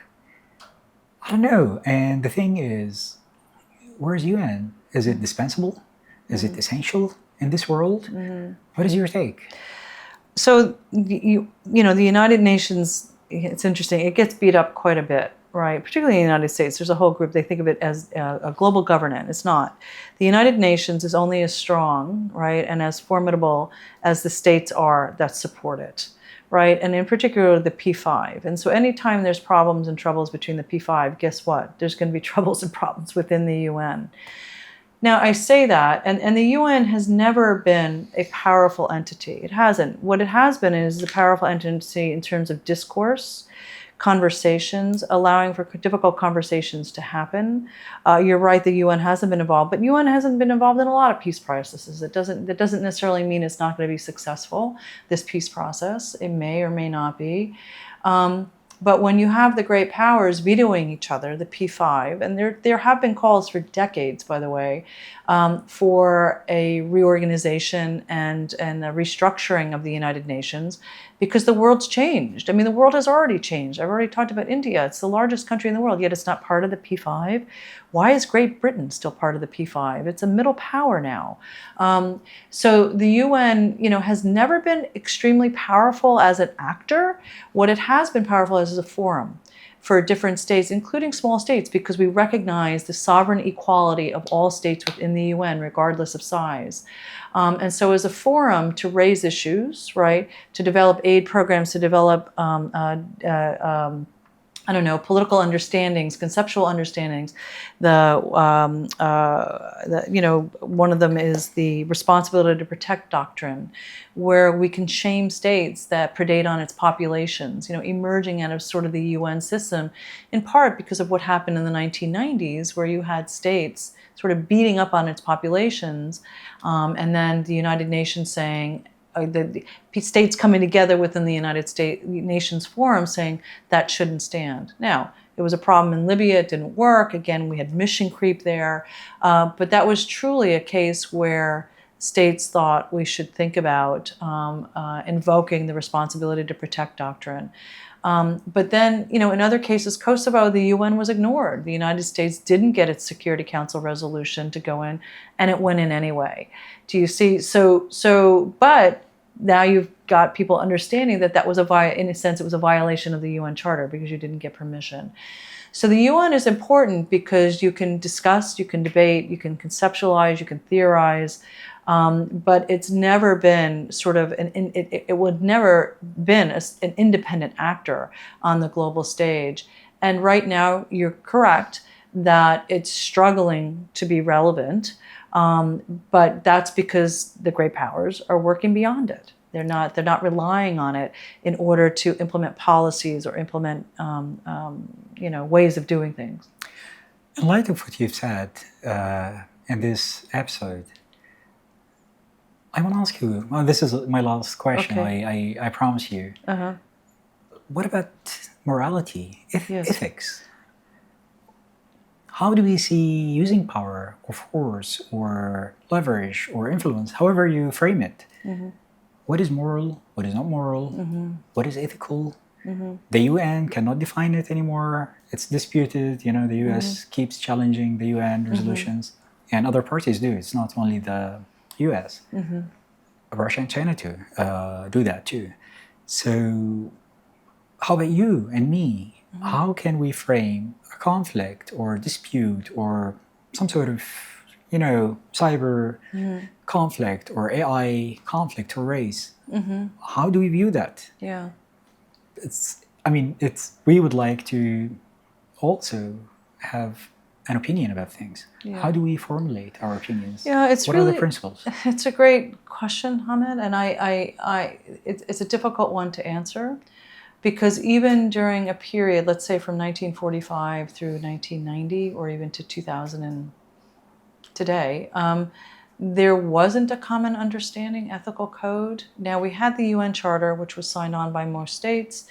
I don't know. And the thing is, where's UN? Is it dispensable? Is it essential in this world? What is your take? So, you know, the United Nations, it's interesting, it gets beat up quite a bit, right? Particularly in the United States, there's a whole group, they think of it as a global governance. It's not. The United Nations is only as strong, right, and as formidable as the states are that support it, right? And in particular, the P5. And so anytime there's problems and troubles between the P5, guess what? There's going to be troubles and problems within the UN. Now, I say that, and the UN has never been a powerful entity. It hasn't. What it has been is a powerful entity in terms of discourse, conversations, allowing for difficult conversations to happen. You're right, the UN hasn't been involved, but UN hasn't been involved in a lot of peace processes. That doesn't necessarily mean it's not going to be successful, this peace process. It may or may not be. But when you have the great powers vetoing each other, the P5, and there have been calls for decades, by the way, for a reorganization and a restructuring of the United Nations, because the world's changed. I mean, the world has already changed. I've already talked about India. It's the largest country in the world, yet it's not part of the P5. Why is Great Britain still part of the P5? It's a middle power now. So the UN, you know, has never been extremely powerful as an actor. What it has been powerful as is a forum for different states, including small states, because we recognize the sovereign equality of all states within the UN, regardless of size. And so as a forum to raise issues, right, to develop aid programs, to develop I don't know, political understandings, conceptual understandings. You know, one of them is the responsibility to protect doctrine, where we can shame states that predate on its populations, you know, emerging out of sort of the UN system, in part because of what happened in the 1990s, where you had states sort of beating up on its populations, and then the United Nations saying, the states coming together within the United Nations Forum saying that shouldn't stand. Now, it was a problem in Libya, it didn't work. Again, we had mission creep there. But that was truly a case where states thought we should think about invoking the responsibility to protect doctrine. But then, you know, in other cases, Kosovo, the UN was ignored. The United States didn't get its Security Council resolution to go in, and it went in anyway. Do you see? But now you've got people understanding that was in a sense, it was a violation of the UN Charter because you didn't get permission. So the UN is important because you can discuss, you can debate, you can conceptualize, you can theorize, but it's never been sort of it would never been an independent actor on the global stage. And right now, you're correct that it's struggling to be relevant, but that's because the great powers are working beyond it. They're not relying on it in order to implement policies or implement you know, ways of doing things. In light of what you've said in this episode, I want to ask you, well, this is my last question, Okay. I promise you. Uh-huh. What about morality, Yes. ethics? How do we see using power or force or leverage or influence, however you frame it? Mm-hmm. What is moral? What is not moral? Mm-hmm. What is ethical? Mm-hmm. The UN cannot define it anymore. It's disputed. You know, the US keeps challenging the UN resolutions, and other parties do. It's not only the US. Russia and China too do that too. So how about you and me? How can we frame a conflict or dispute or some sort of, you know, cyber conflict or AI conflict or race? How do we view that? Yeah. We would like to also have an opinion about things. Yeah. How do we formulate our opinions? Yeah, what are the principles? It's a great question, Hamed, and it's a difficult one to answer, because even during a period, let's say from 1945 through 1990, or even to 2000 and today, there wasn't a common understanding ethical code. Now, we had the UN Charter, which was signed on by most states.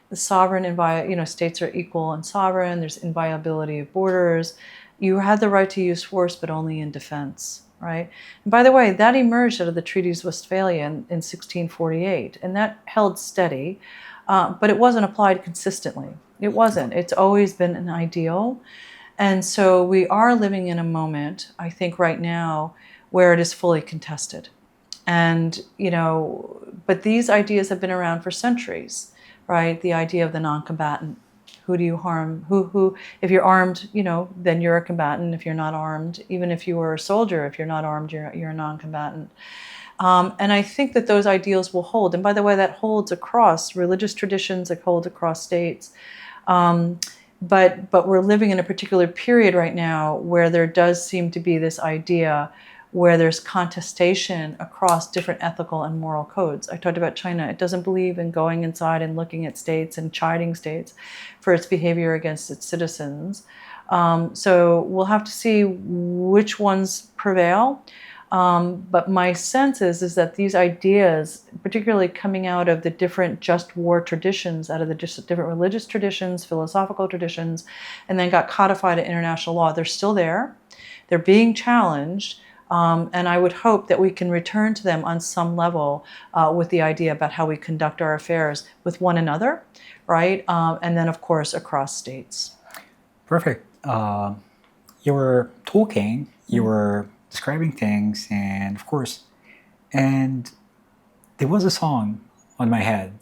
The sovereign, states are equal and sovereign. There's inviolability of borders. You had the right to use force, but only in defense, right? And by the way, that emerged out of the Treaties of Westphalia in 1648, and that held steady, but it wasn't applied consistently. It wasn't. It's always been an ideal. And so we are living in a moment, I think right now, where it is fully contested. And, but these ideas have been around for centuries, right? The idea of the non-combatant. Who do you harm? Who, if you're armed, then you're a combatant. If you're not armed, even if you were a soldier, if you're not armed, you're a non-combatant. And I think that those ideals will hold. And by the way, that holds across religious traditions, it holds across states. But we're living in a particular period right now where there does seem to be this idea where there's contestation across different ethical and moral codes. I talked about China. It doesn't believe in going inside and looking at states and chiding states for its behavior against its citizens. So we'll have to see which ones prevail. But my sense is that these ideas, particularly coming out of the different just war traditions, out of the different religious traditions, philosophical traditions, and then got codified in international law, they're still there. They're being challenged. And I would hope that we can return to them on some level with the idea about how we conduct our affairs with one another, right? And then, of course, across states. Perfect. You were talking, you were describing things, and of course, and there was a song on my head,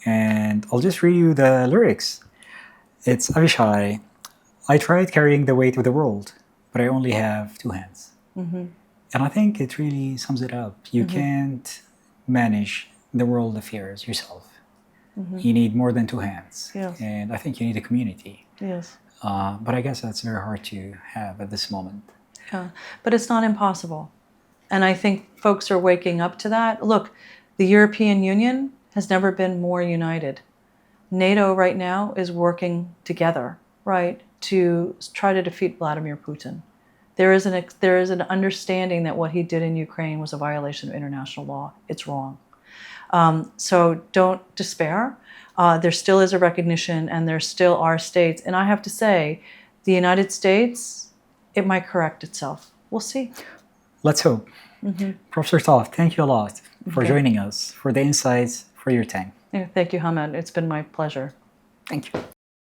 and I'll just read you the lyrics. It's Avishai. I tried carrying the weight of the world, but I only have two hands. And I think it really sums it up. You can't manage the world affairs yourself. You need more than two hands. Yes. And I think you need a community. Yes. But I guess that's very hard to have at this moment. Yeah. But it's not impossible. And I think folks are waking up to that. Look, the European Union has never been more united. NATO right now is working together, right, to try to defeat Vladimir Putin. There is an understanding that what he did in Ukraine was a violation of international law. It's wrong. So don't despair. There still is a recognition, and there still are states. And I have to say, the United States, it might correct itself. We'll see. Let's hope. Professor Toft, thank you a lot for joining us, for the insights, for your time. Yeah, thank you, Hamed. It's been my pleasure. Thank you.